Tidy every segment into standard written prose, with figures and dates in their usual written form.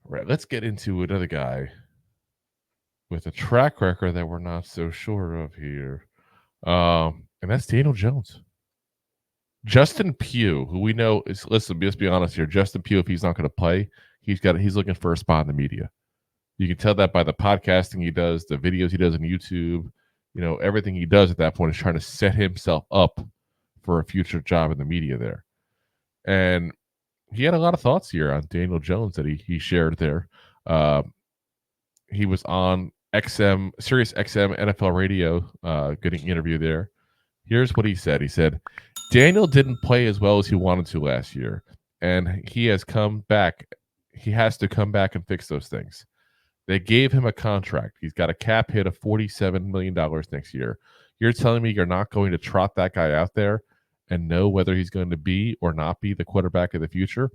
Right. Let's get into another guy with a track record that we're not so sure of here. And that's Daniel Jones. Justin Pugh, who we know is, listen, let's be honest here. Justin Pugh, if he's not going to play, he's looking for a spot in the media. You can tell that by the podcasting he does, the videos he does on YouTube. Everything he does at that point is trying to set himself up for a future job in the media there. And he had a lot of thoughts here on Daniel Jones that he shared there. He was on SiriusXM NFL Radio, getting an interview there. Here's what he said. He said, Daniel didn't play as well as he wanted to last year, and he has come back. He has to come back and fix those things. They gave him a contract. He's got a cap hit of $47 million next year. You're telling me you're not going to trot that guy out there and know whether he's going to be or not be the quarterback of the future?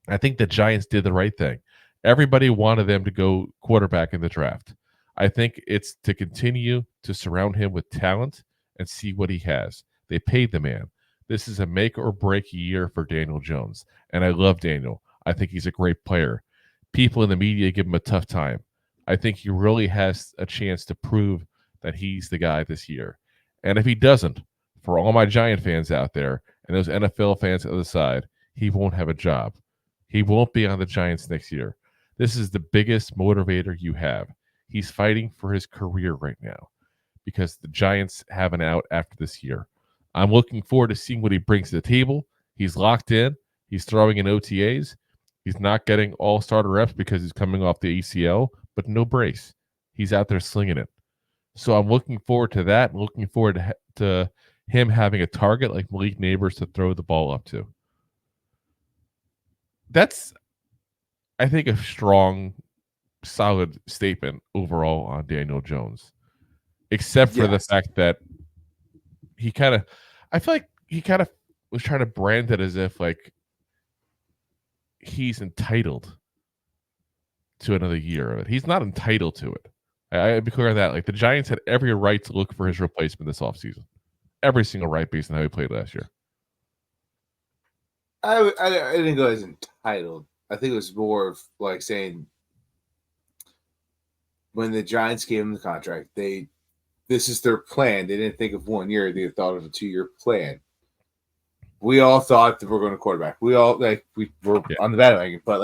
I think the Giants did the right thing. Everybody wanted them to go quarterback in the draft. I think it's to continue to surround him with talent and see what he has. They paid the man. This is a make or break year for Daniel Jones. And I love Daniel. I think he's a great player. People in the media give him a tough time. I think he really has a chance to prove that he's the guy this year. And if he doesn't, for all my Giant fans out there and those NFL fans on the other side, he won't have a job. He won't be on the Giants next year. This is the biggest motivator you have. He's fighting for his career right now because the Giants have an out after this year. I'm looking forward to seeing what he brings to the table. He's locked in. He's throwing in OTAs. He's not getting all starter reps because he's coming off the ACL, but no brace. He's out there slinging it. So I'm looking forward to that. I'm looking forward to him having a target like Malik Neighbors to throw the ball up to. That's, I think, a strong, solid statement overall on Daniel Jones, except for the fact that I feel like he kind of was trying to brand it as if like he's entitled to another year of it. He's not entitled to it. I'd be clear on that. Like the Giants had every right to look for his replacement this offseason. Every single right based on how he played last year. I didn't go as entitled. I think it was more of like saying when the Giants gave him the contract, this is their plan. They didn't think of 1 year. They thought of a 2-year plan. We all thought that we're going to quarterback. We all we were on the bandwagon, but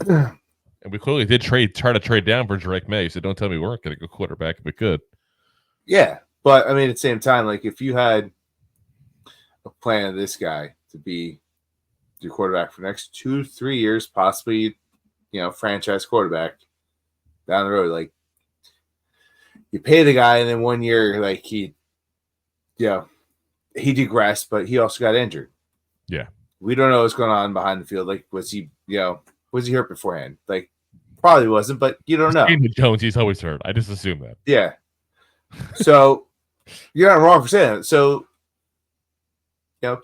and we clearly did try to trade down for Drake May. So don't tell me we weren't going to go quarterback if we could. Yeah, but I mean, at the same time, like if you had a plan of this guy to be your quarterback for the next 2-3 years, possibly, franchise quarterback down the road, like you pay the guy, and then 1 year, like he digressed, but he also got injured. Yeah, we don't know what's going on behind the field. Like, was he hurt beforehand? Like, probably wasn't, but you don't know. Daniel Jones, he's always hurt. I just assume that. Yeah. So you're not wrong for saying that. So,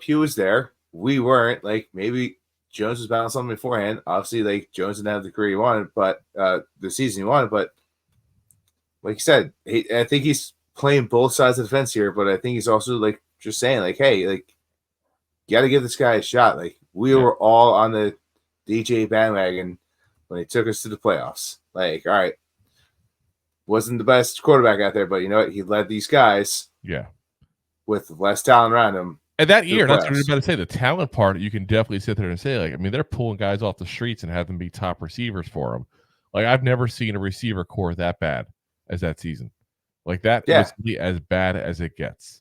Pugh was there. We weren't. Like, maybe Jones was balanced something beforehand. Obviously, like, Jones didn't have the career he wanted, but the season he wanted. But like you said, I think he's playing both sides of the fence here. But I think he's also like just saying, like, hey, like, you got to give this guy a shot. Like, we were all on the DJ bandwagon when he took us to the playoffs. Like, all right, wasn't the best quarterback out there, but you know what? He led these guys, with less talent around him. And that year, that's what I was about to say. The talent part, you can definitely sit there and say, like, I mean, they're pulling guys off the streets and have them be top receivers for them. Like, I've never seen a receiver core that bad as that season. Like, that was really as bad as it gets.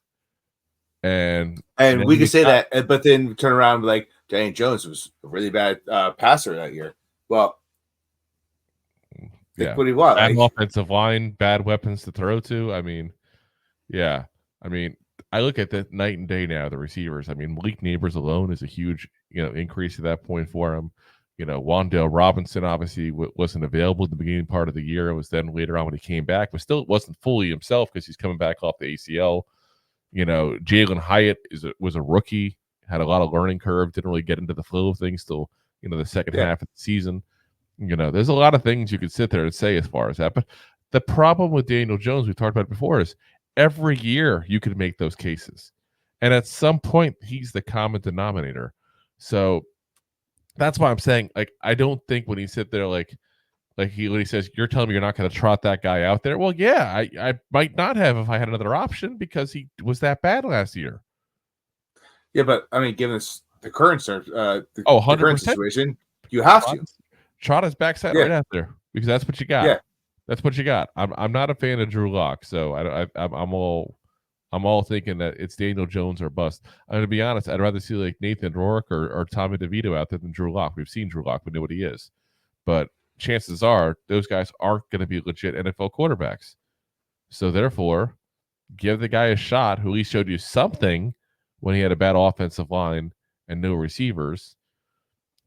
And we could say that, but then turn around and be like, Daniel Jones was a really bad passer that year. Well, what he was. Bad offensive line, bad weapons to throw to. I mean, I look at that night and day now, the receivers. I mean, Malik Neighbors alone is a huge, increase at that point for him. Wan'Dale Robinson obviously wasn't available at the beginning part of the year. It was then later on when he came back, but still wasn't fully himself because he's coming back off the ACL. Jalen Hyatt was a rookie, had a lot of learning curve, didn't really get into the flow of things till, the second half of the season. There's a lot of things you could sit there and say as far as that. But the problem with Daniel Jones, we talked about it before, is every year you could make those cases. And at some point, he's the common denominator. So That's why I'm saying, like, I don't think when he sit there, when he says, you're telling me you're not going to trot that guy out there. Well, yeah, I might not have if I had another option because he was that bad last year. Yeah, but I mean, given the current the 100%. current situation, you have to trot his backside right out there because that's what you got. Yeah, that's what you got. I'm not a fan of Drew Lock, so I'm all thinking that it's Daniel Jones or bust. I'm going to be honest. I'd rather see like Nathan Rourke or Tommy DeVito out there than Drew Lock. We've seen Drew Lock. We know what he is. But chances are those guys aren't going to be legit NFL quarterbacks. So therefore, give the guy a shot who at least showed you something when he had a bad offensive line and no receivers,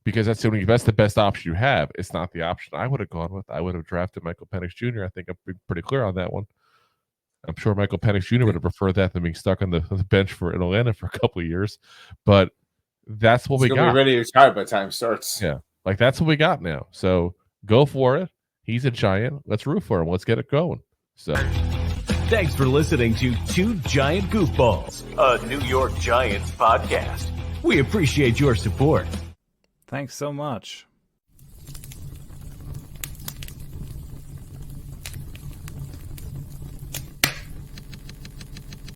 because that's the best option you have. It's not the option I would have gone with. I would have drafted Michael Penix Jr. I think I'm pretty clear on that one. I'm sure Michael Penix Jr. would have preferred that than being stuck on the bench in Atlanta for a couple of years. But that's what we got. Be ready to retire by the time it starts. Yeah, like that's what we got now. So go for it. He's a giant. Let's root for him. Let's get it going. So, thanks for listening to Two Giant Goofballs, a New York Giants podcast. We appreciate your support. Thanks so much.